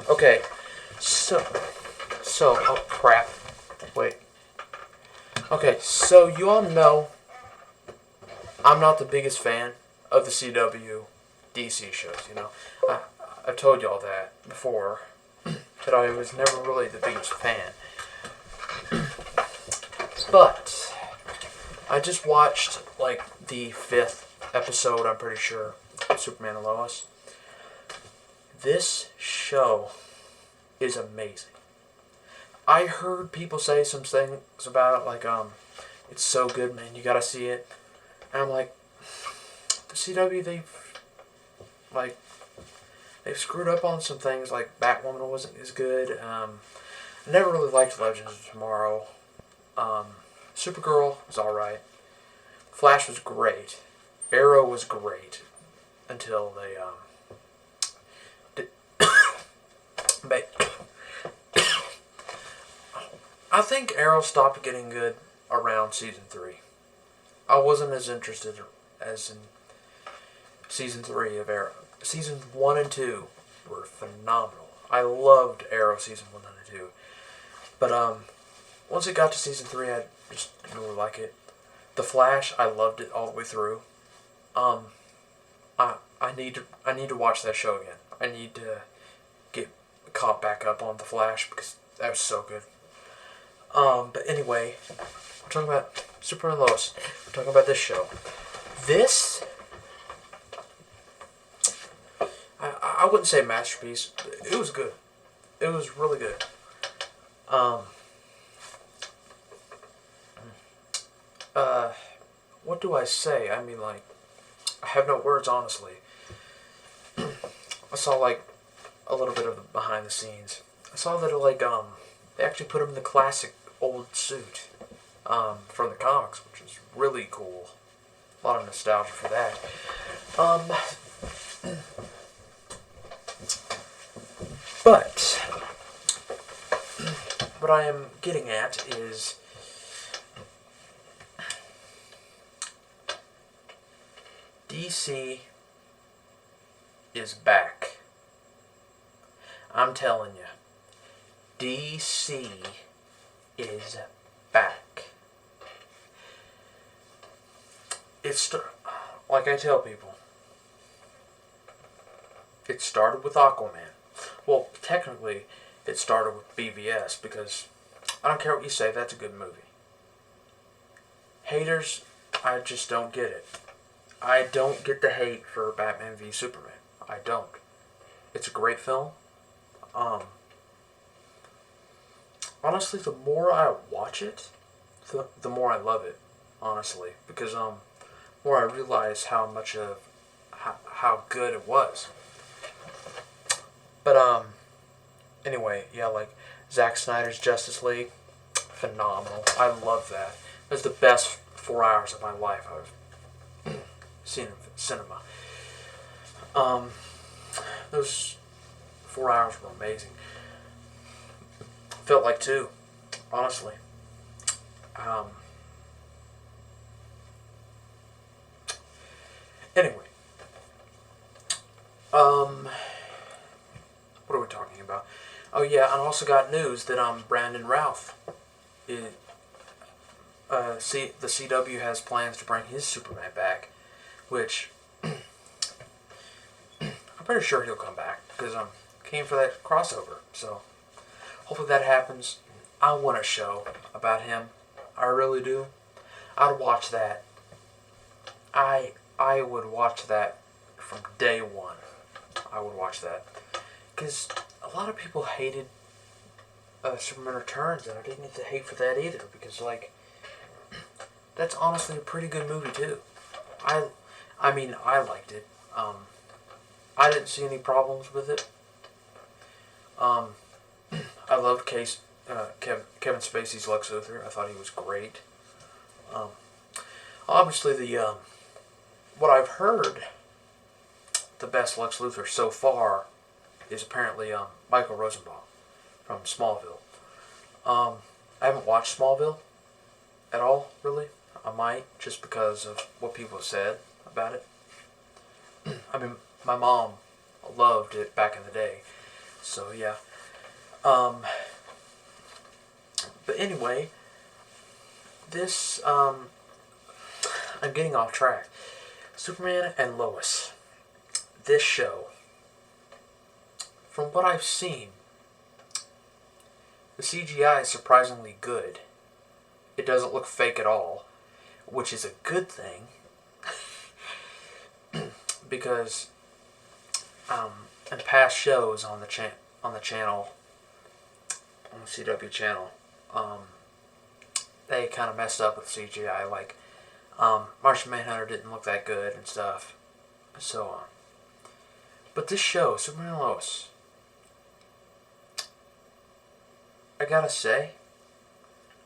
Okay, so, oh crap. Wait. Okay, so you all know I'm not the biggest fan of the CW DC shows, you know. I've told y'all that before, that I was never really the biggest fan. But I just watched, like, the 5th episode, I'm pretty sure, of Superman and Lois. This show is amazing. I heard people say some things about it, like, it's so good, man, you gotta see it. And I'm like, the CW, like, they've screwed up on some things, like Batwoman wasn't as good. I never really liked Legends of Tomorrow. Supergirl was alright. Flash was great. Arrow was great. Until they, I think Arrow stopped getting good around season 3. I wasn't as interested as in season 3 of Arrow. Seasons 1 and 2 were phenomenal. I loved Arrow season 1 and 2. But once it got to season 3, I just didn't really like it. The Flash, I loved it all the way through. I need to watch that show again. I need to get caught back up on The Flash because that was so good. But anyway, we're talking about Superman and Lois. We're talking about this show. This, I wouldn't say masterpiece. It was good. It was really good. What do I say? I mean, like, I have no words, honestly. I saw, like, a little bit of the behind the scenes. I saw that, like, they actually put him in the classic old suit, from the comics, which is really cool. A lot of nostalgia for that. But what I am getting at is DC is back. I'm telling you, DC is back. It's like I tell people, it started with Aquaman. Well, technically, it started with BVS because I don't care what you say, that's a good movie. Haters, I just don't get it. I don't get the hate for Batman v Superman. I don't. It's a great film. Honestly, the more I watch it, the more I love it. Honestly, because the more I realize how much of how good it was. But anyway, yeah, like Zack Snyder's Justice League, phenomenal. I love that. It was the best 4 hours of my life I've seen in cinema. Those 4 hours were amazing. Felt like 2, honestly. Anyway. What are we talking about? Oh yeah, I also got news that Brandon Routh is, the CW has plans to bring his Superman back, which I'm pretty sure he'll come back because came for that crossover. So hopefully that happens. I want a show about him. I really do. I'd watch that. I would watch that from day one. I would watch that because a lot of people hated Superman Returns, and I didn't get the hate for that either because, like, that's honestly a pretty good movie too. I mean, I liked it. I didn't see any problems with it. I loved Kevin Spacey's Lex Luthor. I thought he was great. Obviously, what I've heard, the best Lex Luthor so far is apparently Michael Rosenbaum from Smallville. I haven't watched Smallville at all, really. I might, just because of what people have said about it. I mean, my mom loved it back in the day. So yeah. Um, but anyway, this I'm getting off track. Superman and Lois. This show, from what I've seen, the CGI is surprisingly good. It doesn't look fake at all, which is a good thing. Because in past shows on the channel, on the CW channel, they kind of messed up with CGI. Like Martian Manhunter didn't look that good and stuff, and so on. But this show, Superman and Lois, I gotta say,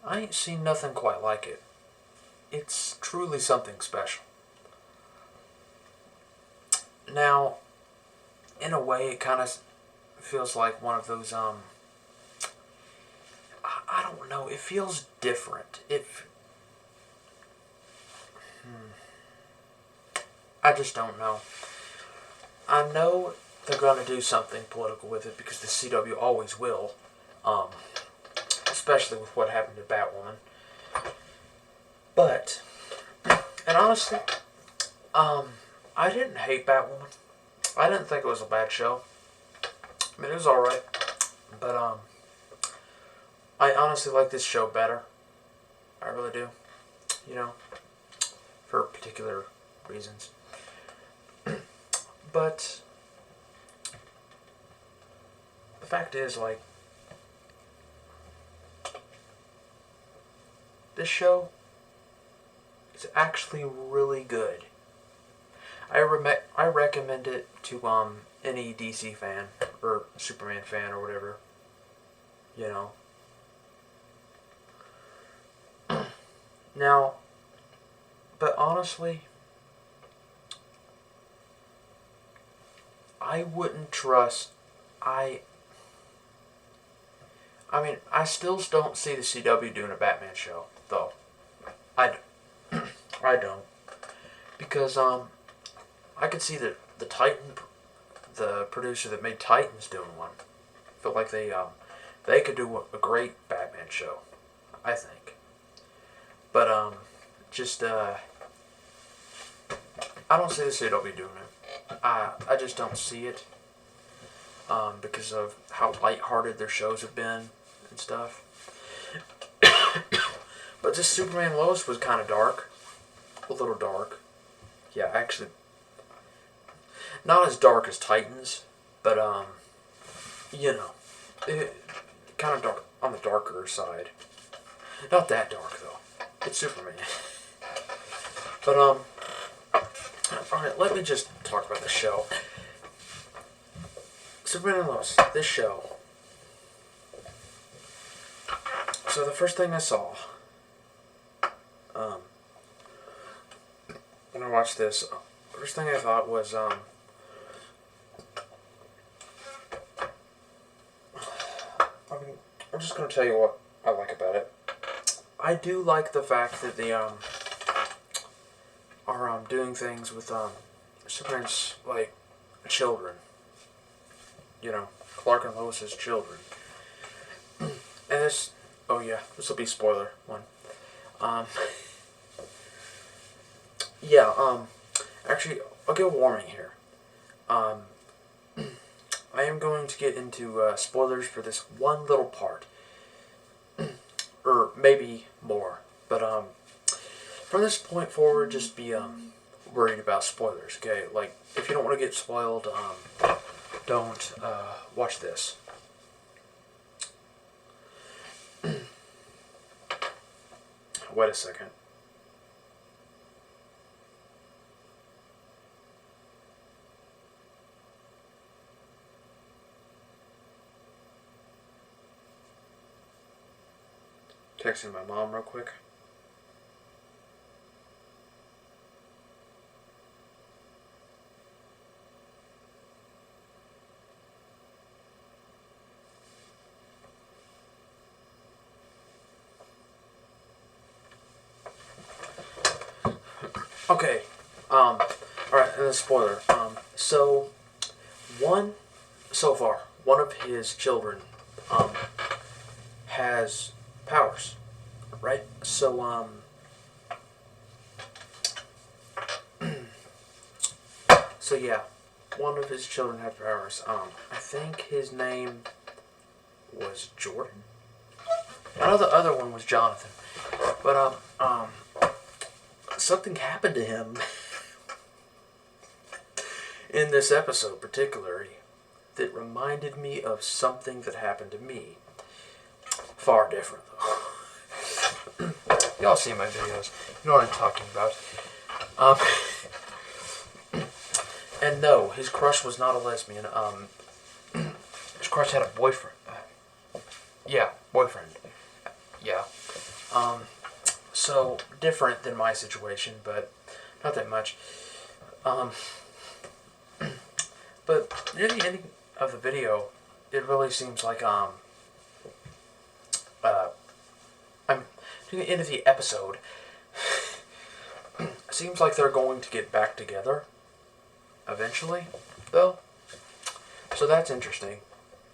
I ain't seen nothing quite like it. It's truly something special. Now, in a way, it kind of feels like one of those, I don't know, it feels different. I just don't know. I know they're going to do something political with it because the CW always will, especially with what happened to Batwoman. But, and honestly, I didn't hate Batwoman. I didn't think it was a bad show. I mean, it was alright. But, I honestly like this show better. I really do. You know, for particular reasons. But, the fact is, like, this show is actually really good. I recommend it to any DC fan or Superman fan or whatever, you know. Now, but honestly, I wouldn't trust. I mean, I still don't see the CW doing a Batman show, though. I don't, because I could see the the producer that made Titans doing one. I feel like they could do a great Batman show, I think. But I don't see the CW doing it. I just don't see it. Because of how lighthearted their shows have been and stuff. But this Superman and Lois was kind of dark. A little dark. Yeah, actually, not as dark as Titans, but, you know, kind of dark, on the darker side. Not that dark, though. It's Superman. But, alright, let me just talk about the show. Superman and Lois, this show. So the first thing I saw, when I watched this, first thing I thought was, I mean, I'm just going to tell you what I like about it. I do like the fact that they, are, doing things with, Superman's, like, children. You know, Clark and Lois's children. And this, oh yeah, this will be spoiler one. Yeah, actually, I'll give a warning here. I am going to get into spoilers for this one little part. Or maybe more. But, from this point forward, just be, worried about spoilers, okay? Like, if you don't want to get spoiled, don't watch this. Wait a second. Texting my mom real quick. Okay, alright, and then spoiler. So far, one of his children has powers, right? So so yeah, one of his children had powers. I think his name was Jordan. I know the other one was Jonathan, but something happened to him in this episode particularly that reminded me of something that happened to me. Far different though. Y'all see my videos. You know what I'm talking about. And no, his crush was not a lesbian. His crush had a boyfriend. Yeah, boyfriend. Yeah. So different than my situation, but not that much. But near the ending of the video, it really seems like I'm near the end of the episode. It seems like they're going to get back together eventually, though. So that's interesting.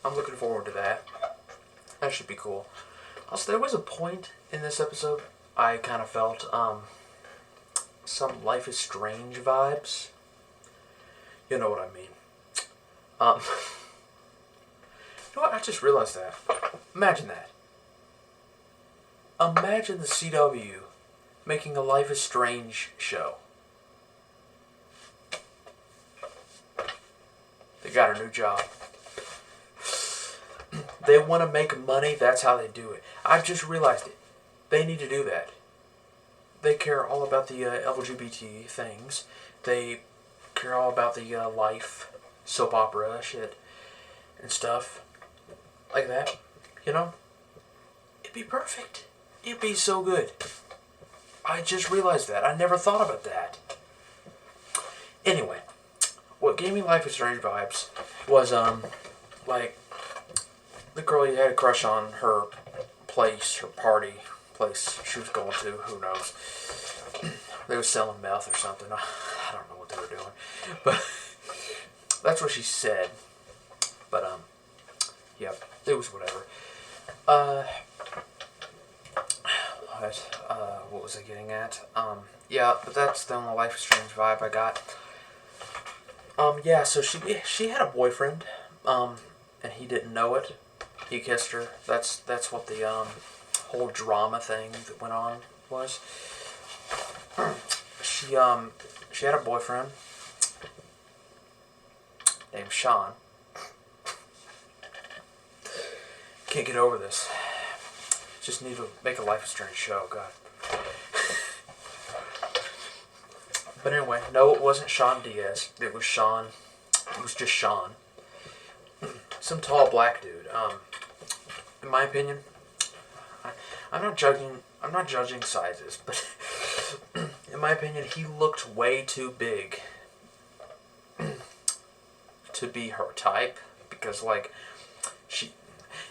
I'm looking forward to that. That should be cool. Also, there was a point in this episode I kind of felt some Life is Strange vibes. You know what I mean. You know what? I just realized that. Imagine that. Imagine the CW making a Life is Strange show. They got a new job. They want to make money, that's how they do it. I've just realized it. They need to do that. They care all about the LGBT things. They care all about the life, soap opera shit, and stuff like that. You know? It'd be perfect. It'd be so good. I just realized that. I never thought about that. Anyway, what gave me Life is Strange vibes was, like, the girl you had a crush on, her place, her party place she was going to, who knows. They were selling meth or something. I don't know what they were doing. But that's what she said. But, yeah, it was whatever. What was I getting at? Yeah, but that's the only Life is Strange vibe I got. Yeah, so she had a boyfriend, and he didn't know it. He kissed her. That's what the whole drama thing that went on was. She had a boyfriend named Sean. Can't get over this. Just need to make a Life is Strange show, God. But anyway, no, it wasn't Sean Diaz. It was Sean. It was just Sean. Some tall black dude. In my opinion, I'm not judging sizes, but in my opinion, he looked way too big to be her type. Because, like,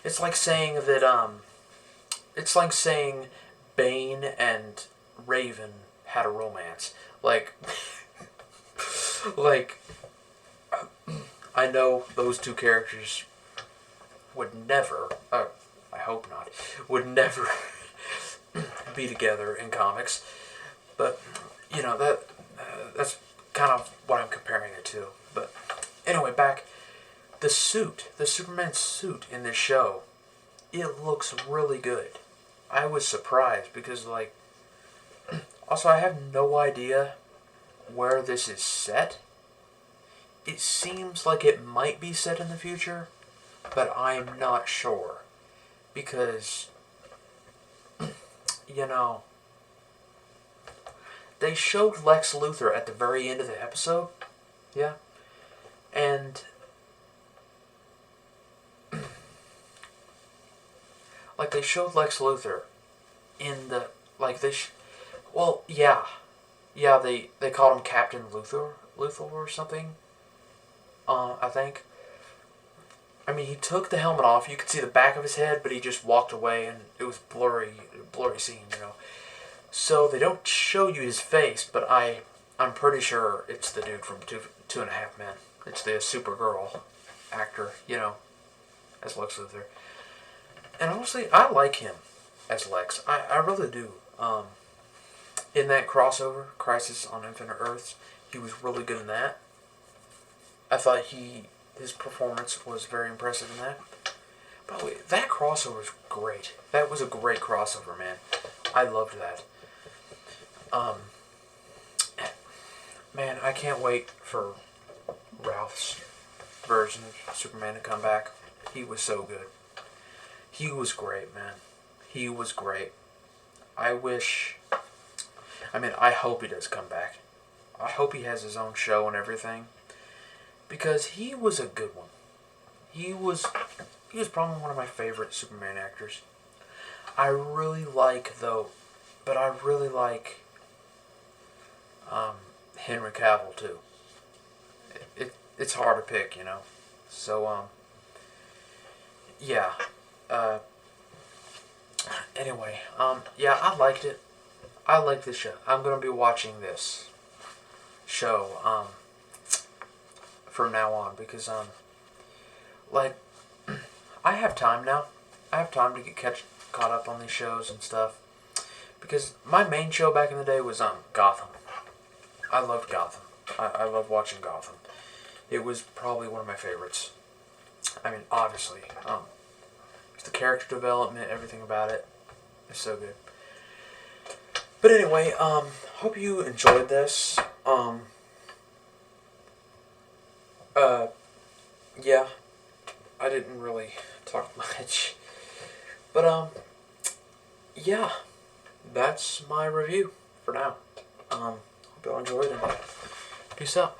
it's like saying that, it's like saying Bane and Raven had a romance. Like, I know those two characters would never, I hope not, would never be together in comics. But, you know, that's kind of what I'm comparing it to. But anyway, back, the Superman suit in this show, it looks really good. I was surprised because, like, also I have no idea where this is set. It seems like it might be set in the future, but I'm not sure. Because, you know, they showed Lex Luthor at the very end of the episode. Yeah. And, like, they showed Lex Luthor in the, like, well, yeah. Yeah, they called him Captain Luthor or something. I think. I mean, he took the helmet off. You could see the back of his head, but he just walked away, and it was blurry scene, you know. So they don't show you his face, but I'm pretty sure it's the dude from Two and a Half Men. It's the Supergirl actor, you know. as Lex Luthor. And honestly, I like him as Lex. I really do. In that crossover, Crisis on Infinite Earths, he was really good in that. I thought his performance was very impressive in that. By the way, that crossover was great. That was a great crossover, man. I loved that. Man, I can't wait for Ralph's version of Superman to come back. He was so good. He was great, man. He was great. I hope he does come back. I hope he has his own show and everything. Because he was a good one. He was probably one of my favorite Superman actors. I really like Henry Cavill too. It's hard to pick, you know. So yeah. Anyway, yeah, I liked it. I like this show. I'm gonna be watching this show from now on because like I have time now. I have time to get caught up on these shows and stuff because my main show back in the day was Gotham. I loved Gotham. I loved watching Gotham. It was probably one of my favorites. I mean, obviously, the character development, everything about it is so good. But anyway, hope you enjoyed this. Yeah, I didn't really talk much, but yeah, that's my review for now. Hope you all enjoyed it. Peace out.